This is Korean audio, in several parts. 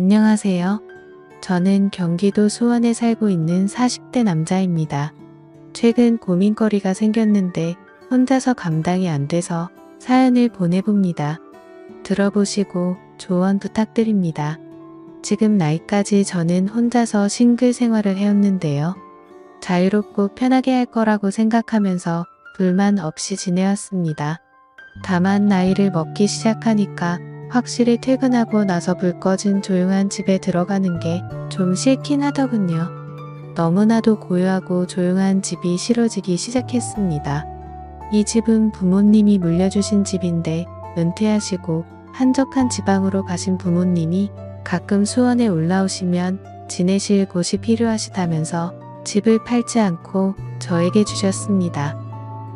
안녕하세요. 저는 경기도 수원에 살고 있는 40대 남자입니다. 최근 고민거리가 생겼는데 혼자서 감당이 안 돼서 사연을 보내봅니다. 들어보시고 조언 부탁드립니다. 지금 나이까지 저는 혼자서 싱글 생활을 해왔는데요. 자유롭고 편하게 할 거라고 생각하면서 불만 없이 지내왔습니다. 다만 나이를 먹기 시작하니까 확실히 퇴근하고 나서 불 꺼진 조용한 집에 들어가는 게 좀 싫긴 하더군요. 너무나도 고요하고 조용한 집이 싫어지기 시작했습니다. 이 집은 부모님이 물려주신 집인데 은퇴하시고 한적한 지방으로 가신 부모님이 가끔 수원에 올라오시면 지내실 곳이 필요하시다면서 집을 팔지 않고 저에게 주셨습니다.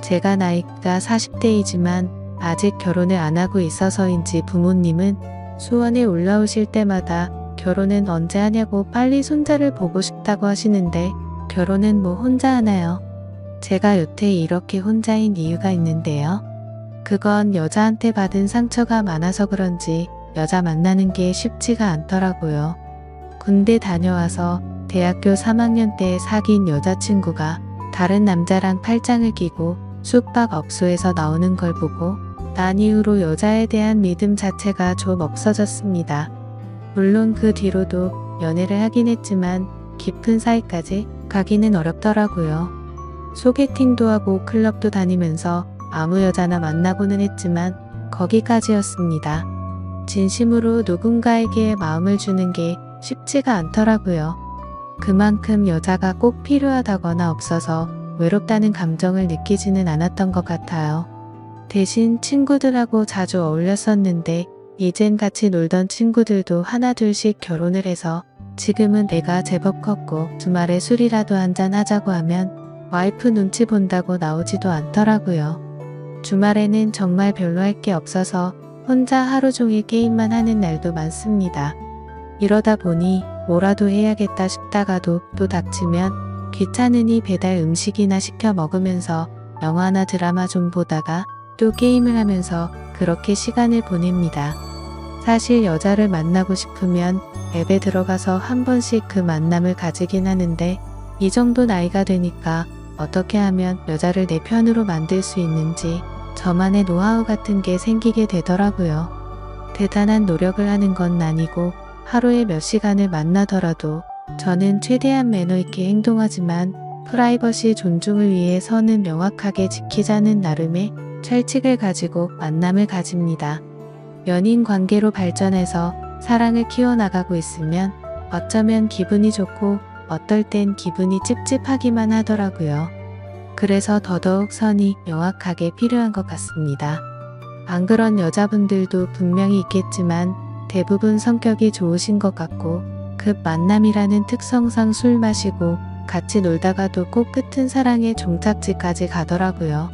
제가 나이가 40대이지만 아직 결혼을 안 하고 있어서인지 부모님은 수원에 올라오실 때마다 결혼은 언제 하냐고 빨리 손자를 보고 싶다고 하시는데 결혼은 뭐 혼자 하나요? 제가 여태 이렇게 혼자인 이유가 있는데요. 그건 여자한테 받은 상처가 많아서 그런지 여자 만나는 게 쉽지가 않더라고요. 군대 다녀와서 대학교 3학년 때 사귄 여자친구가 다른 남자랑 팔짱을 끼고 숙박업소에서 나오는 걸 보고 난 이후로 여자에 대한 믿음 자체가 좀 없어졌습니다. 물론 그 뒤로도 연애를 하긴 했지만 깊은 사이까지 가기는 어렵더라고요. 소개팅도 하고 클럽도 다니면서 아무 여자나 만나고는 했지만 거기까지였습니다. 진심으로 누군가에게 마음을 주는 게 쉽지가 않더라고요. 그만큼 여자가 꼭 필요하다거나 없어서 외롭다는 감정을 느끼지는 않았던 것 같아요. 대신 친구들하고 자주 어울렸었는데 이젠 같이 놀던 친구들도 하나둘씩 결혼을 해서 지금은 내가 제법 컸고 주말에 술이라도 한잔 하자고 하면 와이프 눈치 본다고 나오지도 않더라고요. 주말에는 정말 별로 할 게 없어서 혼자 하루 종일 게임만 하는 날도 많습니다. 이러다 보니 뭐라도 해야겠다 싶다가도 또 닥치면 귀찮으니 배달 음식이나 시켜 먹으면서 영화나 드라마 좀 보다가 또 게임을 하면서 그렇게 시간을 보냅니다. 사실 여자를 만나고 싶으면 앱에 들어가서 한 번씩 그 만남을 가지긴 하는데 이 정도 나이가 되니까 어떻게 하면 여자를 내 편으로 만들 수 있는지 저만의 노하우 같은 게 생기게 되더라고요. 대단한 노력을 하는 건 아니고 하루에 몇 시간을 만나더라도 저는 최대한 매너 있게 행동하지만 프라이버시 존중을 위해 선은 명확하게 지키자는 나름의 철칙을 가지고 만남을 가집니다. 연인 관계로 발전해서 사랑을 키워나가고 있으면 어쩌면 기분이 좋고 어떨 땐 기분이 찝찝하기만 하더라고요. 그래서 더더욱 선이 명확하게 필요한 것 같습니다. 안 그런 여자분들도 분명히 있겠지만 대부분 성격이 좋으신 것 같고 급 만남이라는 특성상 술 마시고 같이 놀다가도 꼭 끝은 사랑의 종착지까지 가더라고요.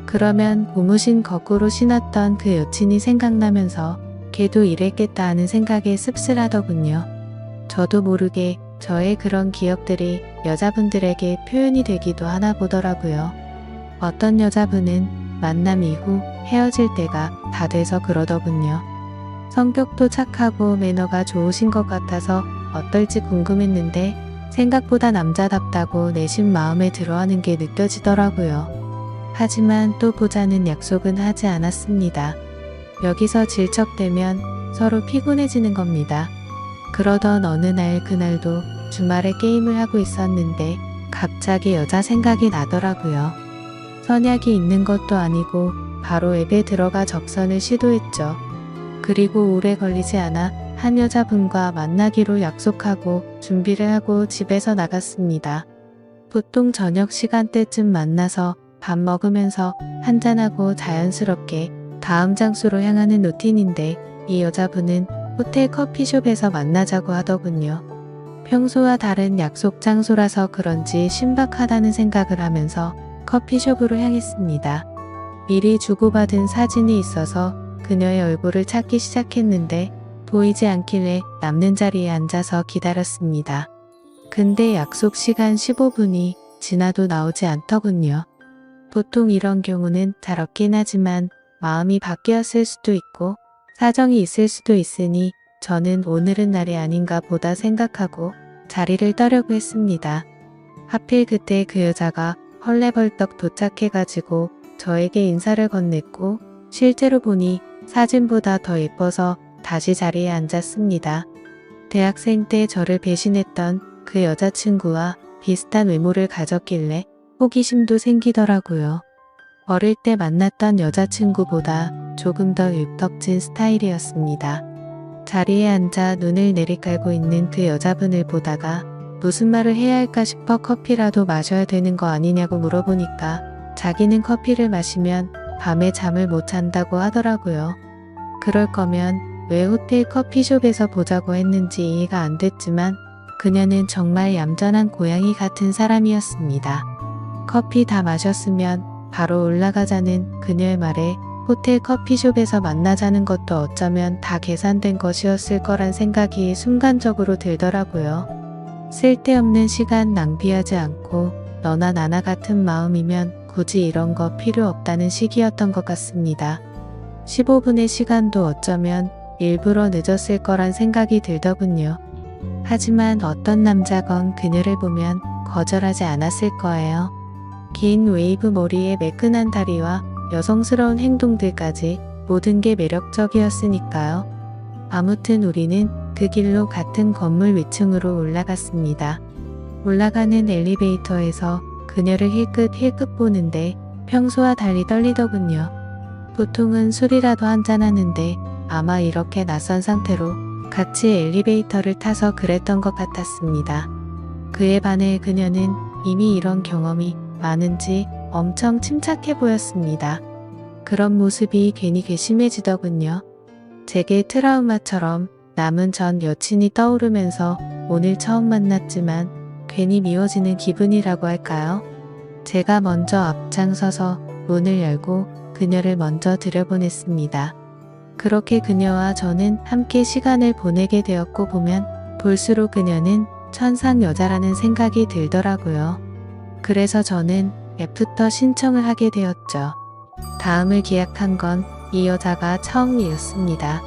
그러면 고무신 거꾸로 신었던 그 여친이 생각나면서 걔도 이랬겠다 하는 생각에 씁쓸하더군요. 저도 모르게 저의 그런 기억들이 여자분들에게 표현이 되기도 하나 보더라고요. 어떤 여자분은 만남 이후 헤어질 때가 다 돼서 그러더군요. 성격도 착하고 매너가 좋으신 것 같아서 어떨지 궁금했는데 생각보다 남자답다고 내심 마음에 들어하는 게 느껴지더라고요. 하지만 또 보자는 약속은 하지 않았습니다. 여기서 질척대면 서로 피곤해지는 겁니다. 그러던 어느 날 그날도 주말에 게임을 하고 있었는데 갑자기 여자 생각이 나더라고요. 선약이 있는 것도 아니고 바로 앱에 들어가 접선을 시도했죠. 그리고 오래 걸리지 않아 한 여자분과 만나기로 약속하고 준비를 하고 집에서 나갔습니다. 보통 저녁 시간대쯤 만나서 밥 먹으면서 한잔하고 자연스럽게 다음 장소로 향하는 루틴인데 이 여자분은 호텔 커피숍에서 만나자고 하더군요. 평소와 다른 약속 장소라서 그런지 신박하다는 생각을 하면서 커피숍으로 향했습니다. 미리 주고받은 사진이 있어서 그녀의 얼굴을 찾기 시작했는데 보이지 않길래 남는 자리에 앉아서 기다렸습니다. 근데 약속 시간 15분이 지나도 나오지 않더군요. 보통 이런 경우는 잘 없긴 하지만 마음이 바뀌었을 수도 있고 사정이 있을 수도 있으니 저는 오늘은 날이 아닌가 보다 생각하고 자리를 떠려고 했습니다. 하필 그때 그 여자가 헐레벌떡 도착해가지고 저에게 인사를 건넸고 실제로 보니 사진보다 더 예뻐서 다시 자리에 앉았습니다. 대학생 때 저를 배신했던 그 여자친구와 비슷한 외모를 가졌길래 호기심도 생기더라고요. 어릴 때 만났던 여자친구보다 조금 더 육덕진 스타일이었습니다. 자리에 앉아 눈을 내리깔고 있는 그 여자분을 보다가 무슨 말을 해야 할까 싶어 커피라도 마셔야 되는 거 아니냐고 물어보니까 자기는 커피를 마시면 밤에 잠을 못 잔다고 하더라고요. 그럴 거면 왜 호텔 커피숍에서 보자고 했는지 이해가 안 됐지만 그녀는 정말 얌전한 고양이 같은 사람이었습니다. 커피 다 마셨으면 바로 올라가자는 그녀의 말에 호텔 커피숍에서 만나자는 것도 어쩌면 다 계산된 것이었을 거란 생각이 순간적으로 들더라고요. 쓸데없는 시간 낭비하지 않고 너나 나나 같은 마음이면 굳이 이런 거 필요 없다는 식이었던 것 같습니다. 15분의 시간도 어쩌면 일부러 늦었을 거란 생각이 들더군요. 하지만 어떤 남자건 그녀를 보면 거절하지 않았을 거예요. 긴 웨이브 머리에 매끈한 다리와 여성스러운 행동들까지 모든 게 매력적이었으니까요. 아무튼 우리는 그 길로 같은 건물 위층으로 올라갔습니다. 올라가는 엘리베이터에서 그녀를 힐끗힐끗 보는데 평소와 달리 떨리더군요. 보통은 술이라도 한잔하는데 아마 이렇게 낯선 상태로 같이 엘리베이터를 타서 그랬던 것 같았습니다. 그에 반해 그녀는 이미 이런 경험이 많은지 엄청 침착해 보였습니다. 그런 모습이 괜히 괘씸해지더군요. 제게 트라우마처럼 남은 전 여친이 떠오르면서 오늘 처음 만났지만 괜히 미워지는 기분이라고 할까요? 제가 먼저 앞장서서 문을 열고 그녀를 먼저 들여보냈습니다. 그렇게 그녀와 저는 함께 시간을 보내게 되었고 보면 볼수록 그녀는 천상 여자라는 생각이 들더라고요. 그래서 저는 애프터 신청을 하게 되었죠. 다음을 기약한 건 이 여자가 처음이었습니다.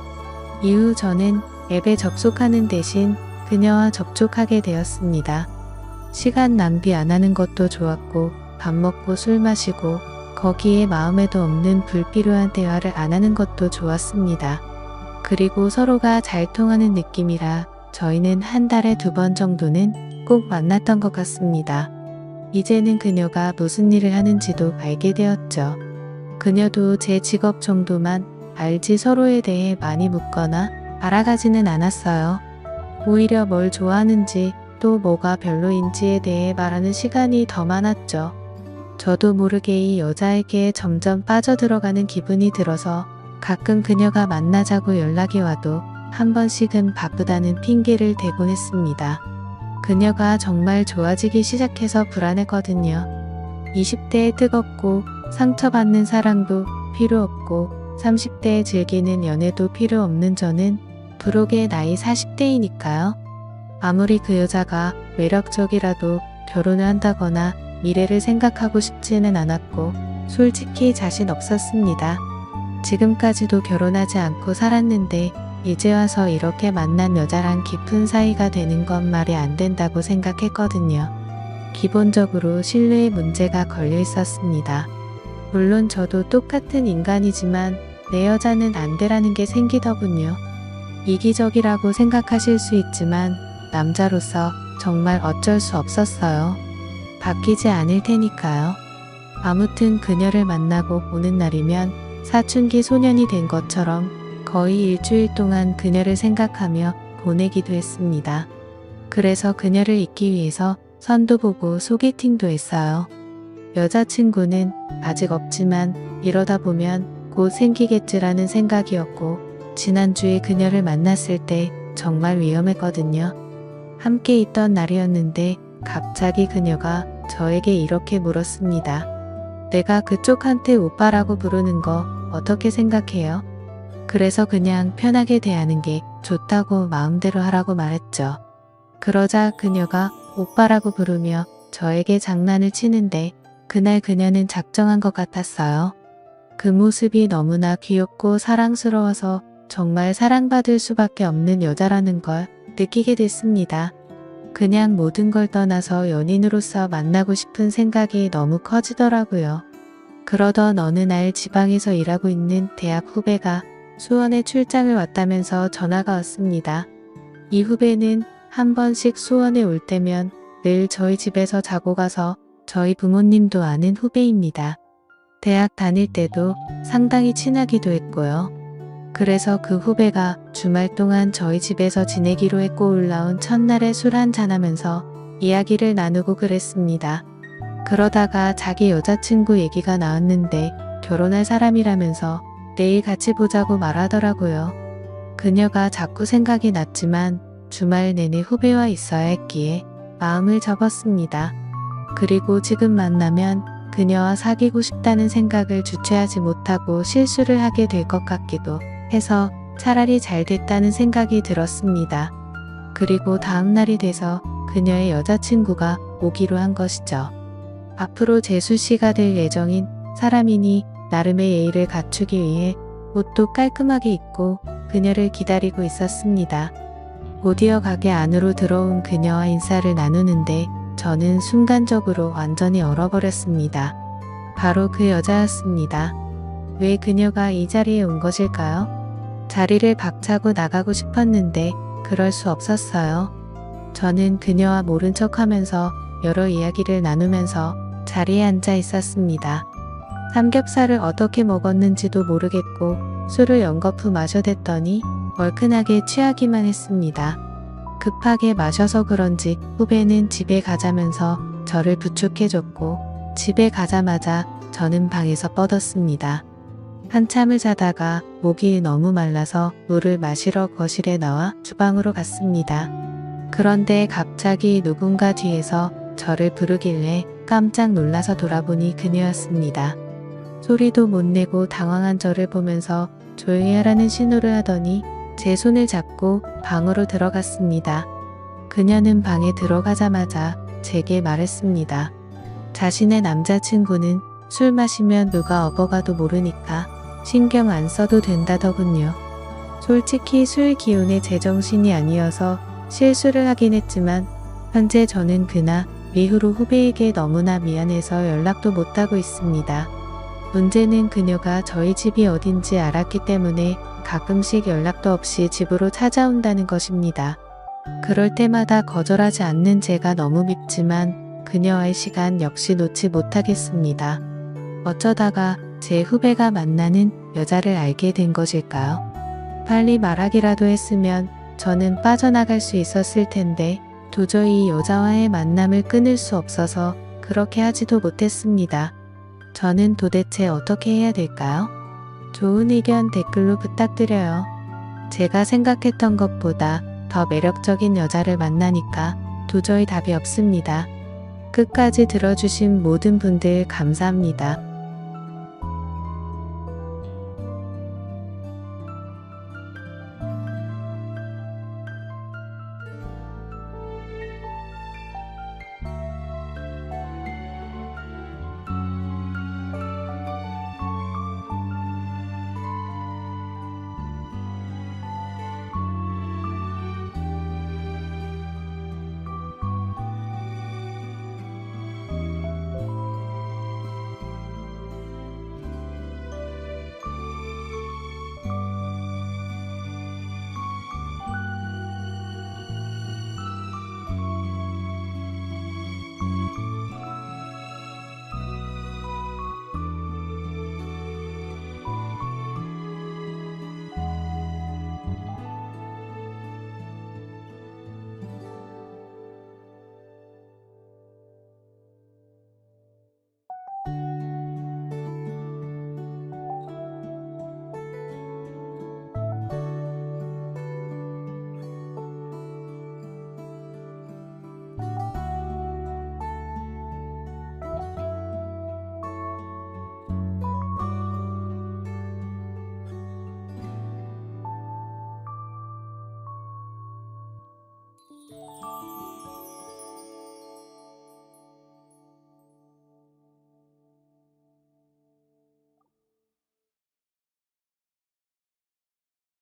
이후 저는 앱에 접속하는 대신 그녀와 접촉하게 되었습니다. 시간 낭비 안 하는 것도 좋았고 밥 먹고 술 마시고 거기에 마음에도 없는 불필요한 대화를 안 하는 것도 좋았습니다. 그리고 서로가 잘 통하는 느낌이라 저희는 한 달에 2번 정도는 꼭 만났던 것 같습니다. 이제는 그녀가 무슨 일을 하는지도 알게 되었죠. 그녀도 제 직업 정도만 알지 서로에 대해 많이 묻거나 알아가지는 않았어요. 오히려 뭘 좋아하는지 또 뭐가 별로인지에 대해 말하는 시간이 더 많았죠. 저도 모르게 이 여자에게 점점 빠져들어가는 기분이 들어서 가끔 그녀가 만나자고 연락이 와도 한 번씩은 바쁘다는 핑계를 대곤 했습니다. 그녀가 정말 좋아지기 시작해서 불안했거든요. 20대에 뜨겁고 상처받는 사랑도 필요 없고 30대에 즐기는 연애도 필요 없는 저는 부록의 나이 40대이니까요. 아무리 그 여자가 매력적이라도 결혼을 한다거나 미래를 생각하고 싶지는 않았고 솔직히 자신 없었습니다. 지금까지도 결혼하지 않고 살았는데 이제 와서 이렇게 만난 여자랑 깊은 사이가 되는 건 말이 안 된다고 생각했거든요. 기본적으로 신뢰에 문제가 걸려 있었습니다. 물론 저도 똑같은 인간이지만 내 여자는 안 되라는 게 생기더군요. 이기적이라고 생각하실 수 있지만 남자로서 정말 어쩔 수 없었어요. 바뀌지 않을 테니까요. 아무튼 그녀를 만나고 오는 날이면 사춘기 소년이 된 것처럼 거의 일주일 동안 그녀를 생각하며 보내기도 했습니다. 그래서 그녀를 잊기 위해서 선도 보고 소개팅도 했어요. 여자친구는 아직 없지만 이러다 보면 곧 생기겠지라는 생각이었고 지난주에 그녀를 만났을 때 정말 위험했거든요. 함께 있던 날이었는데 갑자기 그녀가 저에게 이렇게 물었습니다. 내가 그쪽한테 오빠라고 부르는 거 어떻게 생각해요? 그래서 그냥 편하게 대하는 게 좋다고 마음대로 하라고 말했죠. 그러자 그녀가 오빠라고 부르며 저에게 장난을 치는데 그날 그녀는 작정한 것 같았어요. 그 모습이 너무나 귀엽고 사랑스러워서 정말 사랑받을 수밖에 없는 여자라는 걸 느끼게 됐습니다. 그냥 모든 걸 떠나서 연인으로서 만나고 싶은 생각이 너무 커지더라고요. 그러던 어느 날 지방에서 일하고 있는 대학 후배가 수원에 출장을 왔다면서 전화가 왔습니다. 이 후배는 한 번씩 수원에 올 때면 늘 저희 집에서 자고 가서 저희 부모님도 아는 후배입니다. 대학 다닐 때도 상당히 친하기도 했고요. 그래서 그 후배가 주말 동안 저희 집에서 지내기로 했고 올라온 첫날에 술 한잔하면서 이야기를 나누고 그랬습니다. 그러다가 자기 여자친구 얘기가 나왔는데 결혼할 사람이라면서 내일 같이 보자고 말하더라고요. 그녀가 자꾸 생각이 났지만 주말 내내 후배와 있어야 했기에 마음을 접었습니다. 그리고 지금 만나면 그녀와 사귀고 싶다는 생각을 주체하지 못하고 실수를 하게 될 것 같기도 해서 차라리 잘 됐다는 생각이 들었습니다. 그리고 다음 날이 돼서 그녀의 여자친구가 오기로 한 것이죠. 앞으로 재수씨가 될 예정인 사람이니 나름의 예의를 갖추기 위해 옷도 깔끔하게 입고 그녀를 기다리고 있었습니다. 곧이어 가게 안으로 들어온 그녀와 인사를 나누는데 저는 순간적으로 완전히 얼어버렸습니다. 바로 그 여자였습니다. 왜 그녀가 이 자리에 온 것일까요? 자리를 박차고 나가고 싶었는데 그럴 수 없었어요. 저는 그녀와 모른 척하면서 여러 이야기를 나누면서 자리에 앉아 있었습니다. 삼겹살을 어떻게 먹었는지도 모르겠고 술을 연거푸 마셔댔더니 얼큰하게 취하기만 했습니다. 급하게 마셔서 그런지 후배는 집에 가자면서 저를 부축해줬고 집에 가자마자 저는 방에서 뻗었습니다. 한참을 자다가 목이 너무 말라서 물을 마시러 거실에 나와 주방으로 갔습니다. 그런데 갑자기 누군가 뒤에서 저를 부르길래 깜짝 놀라서 돌아보니 그녀였습니다. 소리도 못 내고 당황한 저를 보면서 조용히 하라는 신호를 하더니 제 손을 잡고 방으로 들어갔습니다. 그녀는 방에 들어가자마자 제게 말했습니다. 자신의 남자친구는 술 마시면 누가 업어가도 모르니까 신경 안 써도 된다더군요. 솔직히 술 기운에 제정신이 아니어서 실수를 하긴 했지만 현재 저는 그나 이후로 후배에게 너무나 미안해서 연락도 못하고 있습니다. 문제는 그녀가 저희 집이 어딘지 알았기 때문에 가끔씩 연락도 없이 집으로 찾아온다는 것입니다. 그럴 때마다 거절하지 않는 제가 너무 밉지만 그녀와의 시간 역시 놓지 못하겠습니다. 어쩌다가 제 후배가 만나는 여자를 알게 된 것일까요? 빨리 말하기라도 했으면 저는 빠져나갈 수 있었을 텐데 도저히 이 여자와의 만남을 끊을 수 없어서 그렇게 하지도 못했습니다. 저는 도대체 어떻게 해야 될까요? 좋은 의견 댓글로 부탁드려요. 제가 생각했던 것보다 더 매력적인 여자를 만나니까 도저히 답이 없습니다. 끝까지 들어주신 모든 분들 감사합니다.